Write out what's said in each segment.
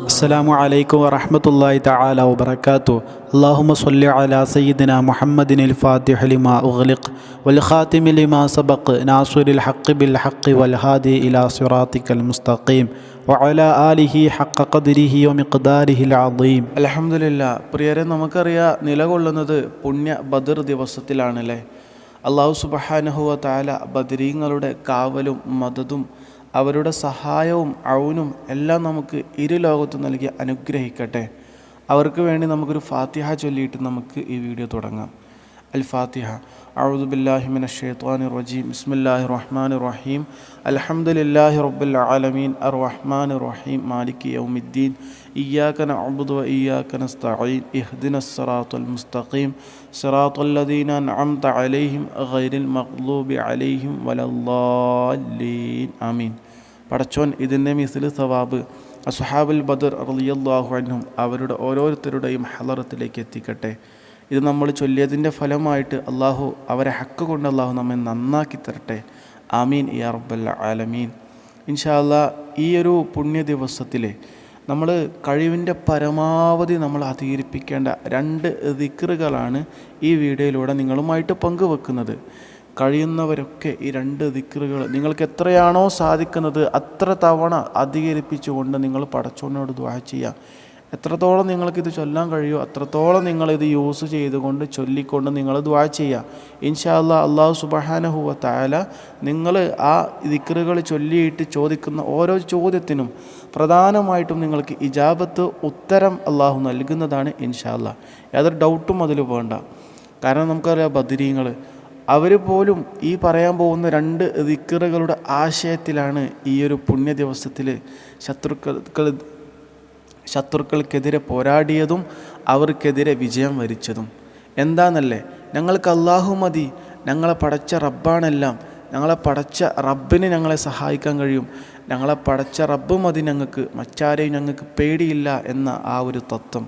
അസ്സലാമു അലൈക്കും വറഹ്മത്തുള്ളാഹി തആല വബറകാതുഹു. അല്ലാഹുമ്മ സ്വല്ലി അലാ സയ്യിദിനാ മുഹമ്മദിനിൽ ഫാത്തിഹി ലിമാ ഉഗ്ലിഖ് വൽ ഖാതിമി ലിമാ സബഖ് നാസിറിൽ ഹഖ് ബിൽ ഹഖ് വൽ ഹാദി ഇലാ സിറാത്തിക്കൽ മുസ്തഖീം വഅലാ ആലിഹി ഹഖ ഖദ്രിഹി വമിഖ്ദാരിഹിൽ അദീം. അൽഹംദുലില്ലാ. പ്രിയരെ, നമുക്കറിയാം നിലകൊള്ളുന്നത് പുണ്യ ബദർ ദിവസത്തിലാണല്ലേ. അല്ലാഹു സുബ്ഹാനഹു വ തആല ബദരീങ്ങളുടെ കാവലും മദദും അവരുടെ സഹായവും ഔനും എല്ലാം നമുക്ക് ഇരു ലോകത്തും നൽകി അനുഗ്രഹിക്കട്ടെ. അവർക്ക് വേണ്ടി നമുക്കൊരു ഫാത്തിഹ ചൊല്ലിയിട്ട് നമുക്ക് ഈ വീഡിയോ തുടങ്ങാം. അൽ ഫാത്തിഹ. അഊദു ബില്ലാഹി മിനശ് ശൈത്വാനിർ റജീം. ബിസ്മില്ലാഹിർ റഹ്മാനിർ റഹീം. അൽഹംദുലില്ലാഹി റബ്ബിൽ ആലമീൻ അർറഹ്മാനിർ റഹീം മാലികി യൗമിദ്ദീൻ ഇയ്യാക നഅ്ബുദു വ ഇയ്യാക നസ്തഈൻ ഇഹ്ദിനസ് സിറാത്തൽ മുസ്തഖീം സിറാത്തൽ ലദീന അൻഅംത അലൈഹിം ഗൈറിൽ മഗ്ദൂബി അലൈഹിം വലദ്ദാല്ലീൻ. ആമീൻ. പടച്ചോൻ ഇതിൻ്റെ മിസ്ലു സവാബ് അസ്ഹാബുൽ ബദർ റളിയല്ലാഹു അൻഹും അവരുടെ ഓരോരുത്തരുടെയും ഹളറത്തിലേക്ക് എത്തിക്കട്ടെ. ഇത് നമ്മൾ ചൊല്ലിയതിൻ്റെ ഫലമായിട്ട് അള്ളാഹു അവരെ ഹക്ക് കൊണ്ട് അള്ളാഹു നമ്മെ നന്നാക്കി തരട്ടെ. ആമീൻ യാ റബ്ബൽ ആലമീൻ. ഇൻഷാ അല്ലാഹ് ഈ ഒരു പുണ്യ ദിവസത്തിൽ നമ്മൾ കഴിവിൻ്റെ പരമാവധി നമ്മൾ അധികരിപ്പിക്കേണ്ട 2 ദിക്റുകളാണ് ഈ വീഡിയോയിലൂടെ നിങ്ങളുമായിട്ട് പങ്കുവെക്കുന്നത്. കഴിയുന്നവരൊക്കെ ഈ 2 ദിക്റുകൾ നിങ്ങൾക്ക് എത്രയാണോ സാധിക്കുന്നത് അത്ര തവണ അധികരിപ്പിച്ചുകൊണ്ട് നിങ്ങൾ പടച്ചോനോട് ദുആ ചെയ്യുക. എത്രത്തോളം നിങ്ങൾക്കിത് ചൊല്ലാൻ കഴിയുമോ അത്രത്തോളം നിങ്ങളിത് യൂസ് ചെയ്തുകൊണ്ട് ചൊല്ലിക്കൊണ്ട് നിങ്ങൾ ദുആ ചെയ്യുക. ഇൻഷാ അല്ലാഹ് അല്ലാഹു സുബ്ഹാനഹു വ തആല നിങ്ങൾ ആ ദിക്റുകൾ ചൊല്ലിയിട്ട് ചോദിക്കുന്ന ഓരോ ചോദ്യത്തിനും പ്രധാനമായിട്ടും നിങ്ങൾക്ക് ഇജാബത്ത് ഉത്തരം അല്ലാഹു നൽകുന്നതാണ് ഇൻഷാ അല്ലാഹ്. യാതൊരു ഡൗട്ടും അതിൽ വേണ്ട. കാരണം നമുക്കറിയാം ബദരീങ്ങൾ അവർ പോലും ഈ പറയാൻ പോകുന്ന 2 ദിക്റുകളുടെ ആശയത്തിലാണ് ഈ ഒരു പുണ്യ ദിവസത്തിൽ ശത്രുക്കൾക്കെതിരെ പോരാടിയതും അവർക്കെതിരെ വിജയം വരിച്ചതും. എന്താണെന്നല്ലേ, ഞങ്ങൾക്ക് അല്ലാഹു മതി, ഞങ്ങളെ പടച്ച റബ്ബാണെല്ലാം, ഞങ്ങളെ പടച്ച റബ്ബിന് ഞങ്ങളെ സഹായിക്കാൻ കഴിയും, ഞങ്ങളെ പടച്ച റബ്ബ് മതി, ഞങ്ങൾക്ക് മറ്റാരെയും ഞങ്ങൾക്ക് പേടിയില്ല എന്ന ആ ഒരു തത്വം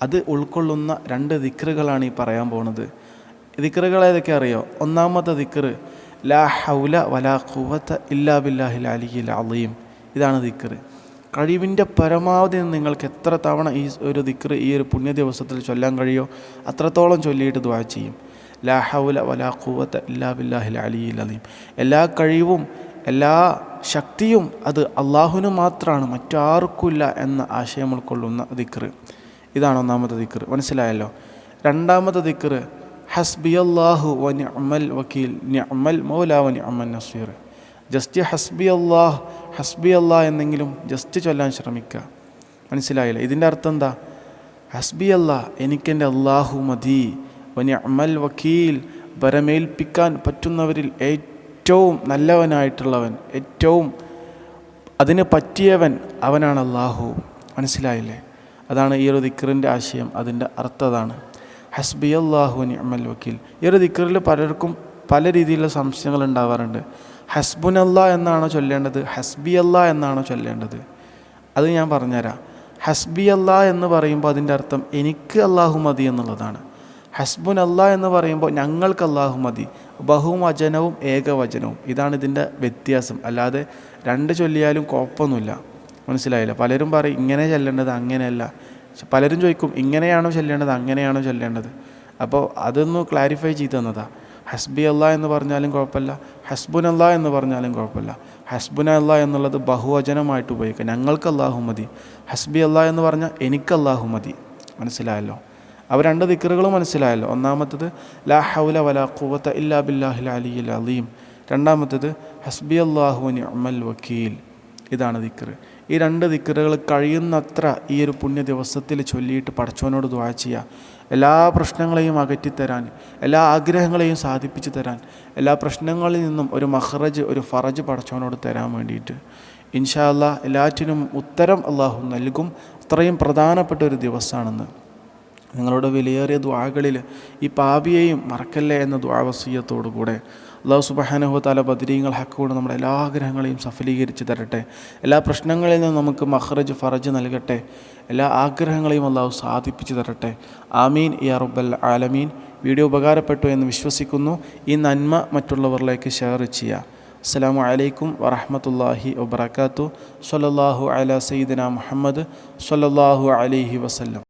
അത് ഉൾക്കൊള്ളുന്ന 2 ദിക്റുകളാണ് ഈ പറയാൻ പോകുന്നത്. ദിക്റുകൾ ഏതൊക്കെ അറിയോ? ഒന്നാമത്തെ ദിക്റ് ലാ ഹൗല വലാ ഖുവത ഇല്ലാ ബില്ലാഹിൽ അലിയിൽ അളീം. ഇതാണ് ദിക്റ്. കഴിവിൻ്റെ പരമാവധി നിങ്ങൾക്ക് എത്ര തവണ ഈ ഒരു ദിക്റ് ഈ ഒരു പുണ്യ ദിവസത്തിൽ ചൊല്ലാൻ കഴിയോ അത്രത്തോളം ചൊല്ലിയിട്ട് ദുആ ചെയ്യും. ലാ ഹൗല വലാ ഖുവത ഇല്ലാ ബില്ലാഹിൽ അലിയിൽ അളീം. എല്ലാ കഴിവും എല്ലാ ശക്തിയും അത് അള്ളാഹുവിന് മാത്രമാണ്, മറ്റാർക്കുമില്ല എന്ന ആശയം ഉൾക്കൊള്ളുന്ന ദിക്റ്. ഇതാണ് ഒന്നാമത്തെ ദിക്റ്. മനസ്സിലായല്ലോ. രണ്ടാമത്തെ ദിക്റ് ഹസ്ബിയല്ലാഹു വ നിഅമൽ വക്കീൽ നിഅമൽ മൗല വ നിഅമൻ നസീർ. ജസ്റ്റ് ഹസ്ബി അല്ലാഹ് എന്നെങ്കിലും ജസ്റ്റ് ചൊല്ലാൻ ശ്രമിക്കുക. മനസ്സിലായില്ല? ഇതിൻ്റെ അർത്ഥം എന്താ? ഹസ്ബി അല്ലാഹ്, എനിക്കെൻ്റെ അല്ലാഹു മതി, വ നിഅമൽ വക്കീൽ, ബരമേൽപ്പിക്കാൻ പറ്റുന്നവരിൽ ഏറ്റവും നല്ലവനായിട്ടുള്ളവൻ, ഏറ്റവും അതിന് പറ്റിയവൻ അവനാണ് അല്ലാഹു. മനസ്സിലായില്ലേ? അതാണ് ഈ ഒരു ദിക്റിൻ്റെ ആശയം. അതിൻ്റെ അർത്ഥം അതാണ്. ഹസ്ബി അല്ലാഹു വ നിഅമൽ വക്കീൽ. ഈ ഒരു ദിക്റിൽ പലർക്കും പല രീതിയിലുള്ള സംശയങ്ങൾ ഉണ്ടാവാറുണ്ട്. ഹസ്ബുനല്ലാ എന്നാണോ ചൊല്ലേണ്ടത്, ഹസ്ബി അല്ലാ എന്നാണോ ചൊല്ലേണ്ടത്? അത് ഞാൻ പറഞ്ഞുതരാം. ഹസ്ബി അല്ലാ എന്ന് പറയുമ്പോൾ അതിൻ്റെ അർത്ഥം എനിക്ക് അല്ലാഹു മതി എന്നുള്ളതാണ്. ഹസ്ബുൻ അല്ലാ എന്ന് പറയുമ്പോൾ ഞങ്ങൾക്ക് അല്ലാഹു മതി, ബഹുവചനവും ഏകവചനവും. ഇതാണ് ഇതിൻ്റെ വ്യത്യാസം. അല്ലാതെ 2 ചൊല്ലിയാലും കുഴപ്പമൊന്നുമില്ല. മനസ്സിലായില്ല? പലരും പറയും ഇങ്ങനെ ചൊല്ലേണ്ടത്, അങ്ങനെയല്ല. പലരും ചോദിക്കും ഇങ്ങനെയാണോ ചൊല്ലേണ്ടത്, അങ്ങനെയാണോ ചൊല്ലേണ്ടത്? അപ്പോൾ അതൊന്ന് ക്ലാരിഫൈ ചെയ്ത് തന്നതാ. ഹസ്ബി അല്ലാ എന്ന് പറഞ്ഞാലും കുഴപ്പമില്ല, ഹസ്ബുൻ അല്ലാ എന്ന് പറഞ്ഞാലും കുഴപ്പമില്ല. ഹസ്ബുന അല്ലാ എന്നുള്ളത് ബഹുവചനമായിട്ട് ഉപയോഗിക്കുക. ഞങ്ങൾക്ക് അല്ലാഹു മതി. ഹസ്ബി അല്ലാ എന്ന് പറഞ്ഞാൽ എനിക്ക് അല്ലാഹു മതി. മനസ്സിലായല്ലോ? അവ 2 ദിക്റുകളും മനസ്സിലായല്ലോ. ഒന്നാമത്തത് ലാ ഹൗല വലാ ഖുവത ഇല്ലാ ബില്ലാഹിൽ അലിയിൽ അളീം. രണ്ടാമത്തത് ഹസ്ബി അല്ലാഹു വ നിഅമൽ വക്കീൽ. ഇതാണ് ദിക്റ്. ഈ 2 ദിക്റുകൾ കഴിയുന്നത്ര ഈ ഒരു പുണ്യ ദിവസത്തിൽ ചൊല്ലിയിട്ട് പടച്ചവനോട് ദുആ ചെയ്യുക. എല്ലാ പ്രശ്നങ്ങളെയും അകറ്റിത്തരാൻ, എല്ലാ ആഗ്രഹങ്ങളെയും സാധിപ്പിച്ചു തരാൻ, എല്ലാ പ്രശ്നങ്ങളിൽ നിന്നും ഒരു മഖ്റജ്, ഒരു ഫറജ് പടച്ചവനോട് തരാൻ വേണ്ടിയിട്ട്. ഇൻഷാ അല്ലാഹ് എല്ലാറ്റിനും ഉത്തരം അല്ലാഹു നൽകും. അത്രയും പ്രധാനപ്പെട്ട ഒരു ദിവസമാണെന്ന്. നിങ്ങളുടെ വിലയേറിയ ദുആകളിൽ ഈ പാപിയെയും മറക്കല്ലേ എന്ന ദുആ വസിയ്യത്തോടു കൂടെ അല്ലാഹു സുബ്ഹാനഹു വ തആല ബദരീങ്ങൾ ഹക്ക് കൊണ്ട് നമ്മുടെ എല്ലാ ആഗ്രഹങ്ങളെയും സഫലീകരിച്ച് തരട്ടെ. എല്ലാ പ്രശ്നങ്ങളിൽ നിന്നും നമുക്ക് മഖ്റജ്, ഫറജ് നൽകട്ടെ. എല്ലാ ആഗ്രഹങ്ങളെയും അല്ലാഹു സാധിപ്പിച്ച് തരട്ടെ. ആമീൻ യാ റബ്ബൽ ആലമീൻ. വീഡിയോ ഉപകാരപ്പെട്ടു എന്ന് വിശ്വസിക്കുന്നു. ഈ നന്മ മറ്റുള്ളവരിലേക്ക് ഷെയർ ചെയ്യുക. അസ്സലാമു അലൈക്കും വറഹ്മത്തുള്ളാഹി വബറകാതുഹു. സ്വല്ലല്ലാഹു അലാ സയ്യിദിന മുഹമ്മദ് സ്വല്ലല്ലാഹു അലൈഹി വസല്ലം.